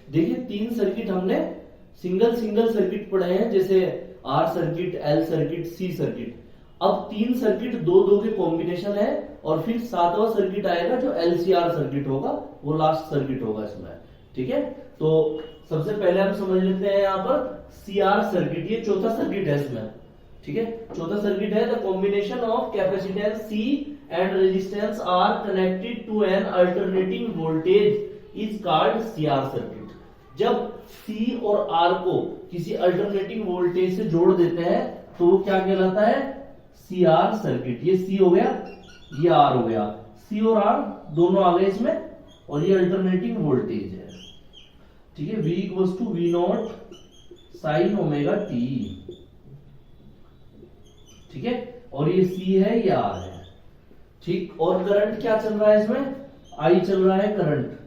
देखिए 3 सर्किट हमने single single circuit पढ़े हैं, जैसे R circuit, L circuit, C circuit. अब 3 सर्किट दो दो के कॉम्बिनेशन है, और फिर 7वां सर्किट आएगा जो एलसीआर सर्किट होगा, वो लास्ट सर्किट होगा इसमें। ठीक है, तो सबसे पहले हम समझ लेते हैं यहाँ पर सीआर सर्किट, ये चौथा सर्किट है इसमें। ठीक है, चौथा सर्किट है the combination of capacitance C and resistance R connected to an alternating voltage is called CR circuit. जब सी और आर को किसी अल्टरनेटिंग वोल्टेज से जोड़ देते हैं तो वो क्या कहलाता है? CR circuit. ये सी हो गया, ये आर हो गया, सी और आर दोनों आ गए इसमें, और ये अल्टरनेटिंग वोल्टेज है। ठीक है, V equals to V naught sine omega t. ठीक है, और ये C है, ये R है। ठीक, और करंट क्या चल रहा है इसमें? I चल रहा है करंट,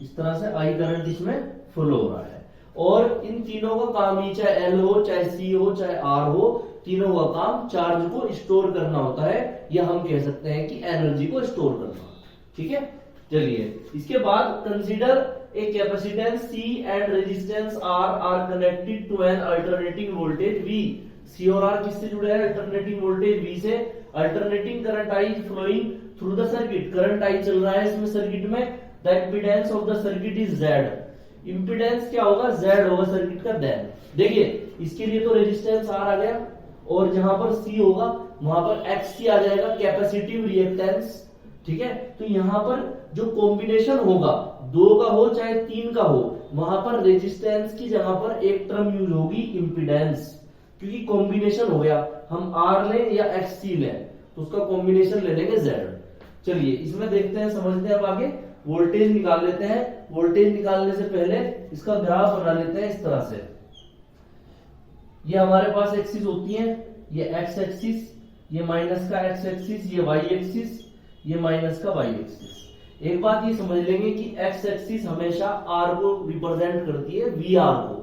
इस तरह से I करंट इसमें फ्लो हो रहा है। और इन तीनों का काम ही, चाहे L हो, चाहे C हो, चाहे R हो, तीनों का काम चार्ज को स्टोर करना होता है, या हम कह सकते हैं कि एनर्जी को स्टोर करना। ठीक है, चलिए इसके बाद consider a capacitance C and resistance R R connected to an alternating voltage V। C और R किससे जुड़े हैं? अल्टरनेटिंग वोल्टेज V से। Alternating current I flowing through the circuit, current I चल रहा है इसमें सर्किट में। The impedance of the circuit is Z। Impedance क्या होगा? Z होगा सर्किट का। देन देखिए इसके लिए तो रेजिस्टेंस R आ गया, और जहां पर C होगा वहां पर XC आ जाएगा, कैपेसिटिव रिएक्टेंस। ठीक है, तो यहां पर जो कॉम्बिनेशन होगा, 2 का हो चाहे 3 का हो, वहां पर रेजिस्टेंस की जगह पर एक टर्म यूज होगी इम्पीडेंस, क्योंकि कॉम्बिनेशन हो गया। हम R लें या XC लें तो उसका कॉम्बिनेशन ले लेंगे Z। चलिए इसमें देखते हैं, समझते हैं। अब आगे वोल्टेज निकाल लेते हैं। वोल्टेज निकालने से पहले इसका ग्राफ बना लेते हैं इस तरह से। ये हमारे पास एक्सिस होती है, ये एक्स एक्सिस, ये माइनस का एक्स एक्सिस, ये वाई एक्सिस, ये माइनस का वाई एक्सिस। एक बात ये समझ लेंगे कि एक्स एक्सिस हमेशा आर को रिप्रेजेंट करती है, वी आर को।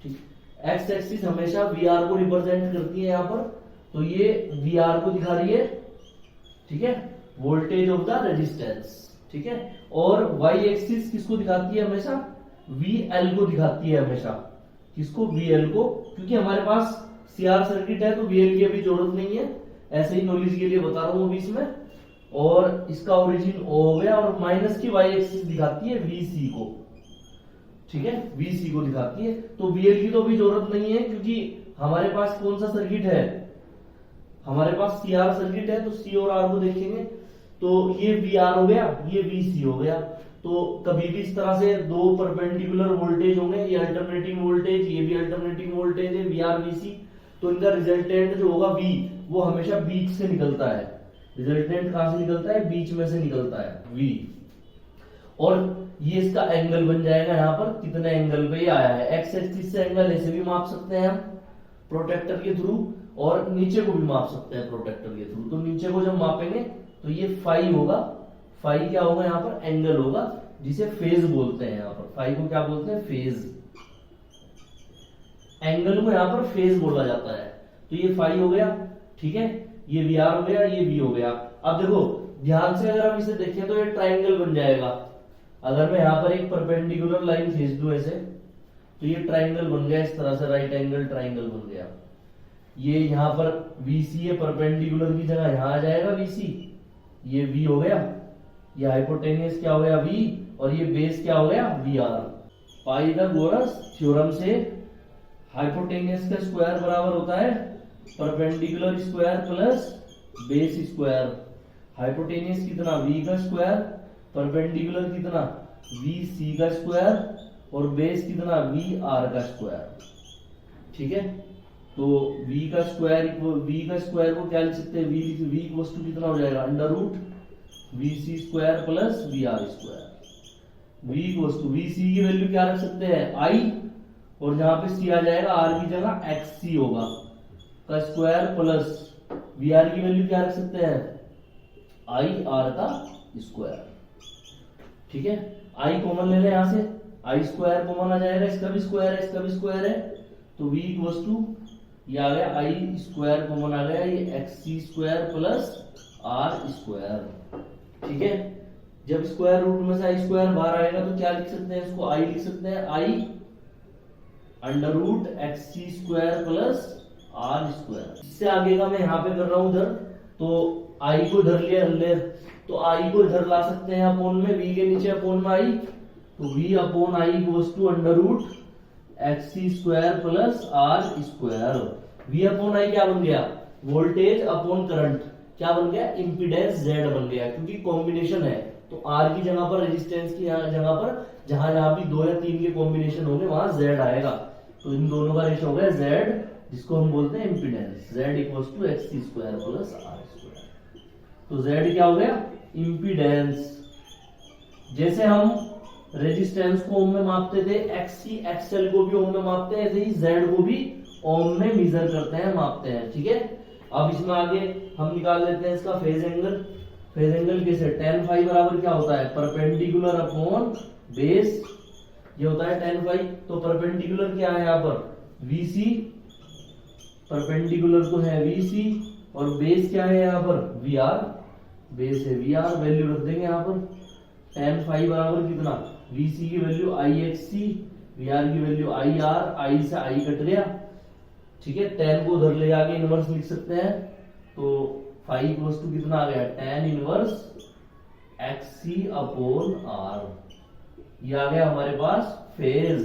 ठीक, एक्स एक्सिस हमेशा वी आर को रिप्रेजेंट करती है यहाँ पर, तो ये वी आर को दिखा रही है। ठीक है, वोल्टेज ऑफ द रेजिस्टेंस। ठीक है, और वाई एक्सिस किसको दिखाती है? हमेशा वी एल को दिखाती है, हमेशा किसको? वी एल को, क्योंकि हमारे पास सीआर सर्किट है तो वी एल की अभी जरूरत नहीं है, ऐसे ही नॉलेज के लिए बता रहा हूं अभी इसमें। और इसका ओरिजिन ओ हो गया, और माइनस की वाई एक्सिस दिखाती है वीसी को। ठीक है, वीसी को दिखाती है, तो वीएल की तो अभी जरूरत नहीं है, क्योंकि हमारे पास कौन सा सर्किट है? हमारे पास सीआर सर्किट है, तो सी और आर को देखेंगे तो ये वी आर हो गया, ये वीसी हो गया। तो कभी भी इस तरह से दो परपेंडिकुलर वोल्टेज होंगे, ये अल्टरनेटिंग वोल्टेज, ये भी अल्टरनेटिंग वोल्टेज है, वी आर वीसी, तो इनका रिजल्टेंट जो होगा वी, वो हमेशा बीच से निकलता है। रिजल्टेंट कहां से निकलता है? बीच में से निकलता है, वी। और ये इसका एंगल बन जाएगा यहाँ पर, कितने एंगल पे ये आया है। एक्स एक्सिस से एंगल ऐसे भी माप सकते हैं हम प्रोटेक्टर के थ्रू, और नीचे को भी माप सकते हैं प्रोटेक्टर के थ्रू। तो नीचे को जब मापेंगे तो ये फाई होगा। फाई क्या होगा? यहाँ पर एंगल होगा, जिसे फेज बोलते हैं। यहाँ पर फाई को क्या बोलते हैं? फेज। एंगल को यहाँ पर फेज बोला जाता है। तो ये फाई हो गया, ठीक है, ये वी आर हो गया, ये वी हो गया। अब देखो ध्यान से अगर हम इसे देखें तो ये ट्राइंगल बन जाएगा। अगर मैं यहाँ पर एक परपेंडिकुलर लाइन खींच दूं ऐसे, तो ये ट्राइंगल बन गया इस तरह से, राइट एंगल ट्राइंगल बन गया। ये यहाँ पर VC है, परपेंडिकुलर की जगह यहाँ आ जाएगा VC, ये V हो गया, ये हाइपोटेनियस क्या हो गया V, और ये बेस क्या हो गया VR। पाइथागोरस थ्योरम से हाइपोटेनियस का स्क्वायर बराबर होता है perpendicular square plus base square. Hypotenuse कितना? V का स्क्वायर, परपेंडिकुलर कितना? VC का स्क्वायर, और बेस कितना? VR का स्क्वायर। ठीक है, तो V का स्क्वायर को क्या लिख सकते हैं? V इक्वल्स टू कितना हो जाएगा? Under root VC square plus VR square. V equals to VC की वैल्यू क्या रख सकते हैं? I, और जहां पे C आ जाएगा R की जगह XC होगा का स्क्वायर, प्लस VR की वैल्यू क्या रख सकते हैं? I R का स्क्वायर। ठीक है, I कॉमन ले लें यहां से, I स्क्वायर कॉमन आ जाएगा, इसका भी स्क्वायर है, इसका भी स्क्वायर है, तो V इक्वल्स टू ये आ गया I स्क्वायर कॉमन आ गया, ये XC square plus R square. ठीक है, जब स्क्वायर रूट में से आई स्क्वायर बाहर आएगा तो क्या लिख सकते हैं, इसको आई लिख सकते हैं, I under root x C square plus are square. इससे आगे का मैं यहाँ पे कर रहा हूं इधर, तो आई को इधर ले तो आई को इधर ला सकते हैं अपोन में, वी के नीचे अपोन में आई, तो V upon I goes to under root x C square plus are square. V upon I क्या बन गया, वोल्टेज अपॉन करंट, क्या बन गया, इंपीडेंस जेड बन गया, क्योंकि कॉम्बिनेशन है तो आर की जगह पर रेजिस्टेंस की जगह पर जहां जहां भी 2 या 3 के कॉम्बिनेशन होंगे वहां जेड आएगा, तो इन दोनों का रेशो हो गया जेड, जिसको हम बोलते हैं impedance, Z equals to X C square plus are square. तो जेड क्या हो गया, इंपीडेंस। जैसे हम रेजिस्टेंस को ओम में मापते थे, एक्ससी एक्सएल को भी ओम में मापते हैं, ऐसे ही जेड को भी ओम में मेजर करते हैं, मापते हैं, ठीक है। अब इसमें आगे हम निकाल लेते हैं इसका फेज एंगल। फेज एंगल कैसे, tan फाई बराबर क्या होता है, परपेंडिकुलर अपॉन बेस, ये होता है tan फाई। तो परपेंडिकुलर क्या है यहाँ पर, VC, परपेंडिकुलर तो है VC, और बेस क्या है यहाँ पर, VR, बेस है VR, वैल्यू रख देंगे यहाँ पर, tan फाई बराबर कितना, VC की वैल्यू IXC, VR की वैल्यू IR, I से I कट गया, ठीक है। tan को उधर ले जाके इनवर्स लिख सकते हैं, तो फाई इक्वल्स टू कितना आ गया, tan inverse XC upon R, ये आ गया हमारे पास फेज,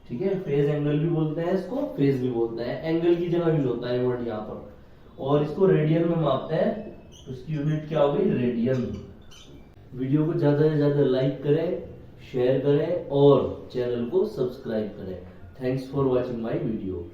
ठीक है। फेज एंगल भी बोलते हैं इसको, फेज भी बोलते हैं, एंगल की जगह यूज होता है वर्ड यहाँ पर, और इसको रेडियन में मापते हैं, तो इसकी यूनिट क्या हो गई, रेडियन। वीडियो को ज्यादा से ज्यादा लाइक करें, शेयर करें और चैनल को सब्सक्राइब करें। Thanks for watching my video.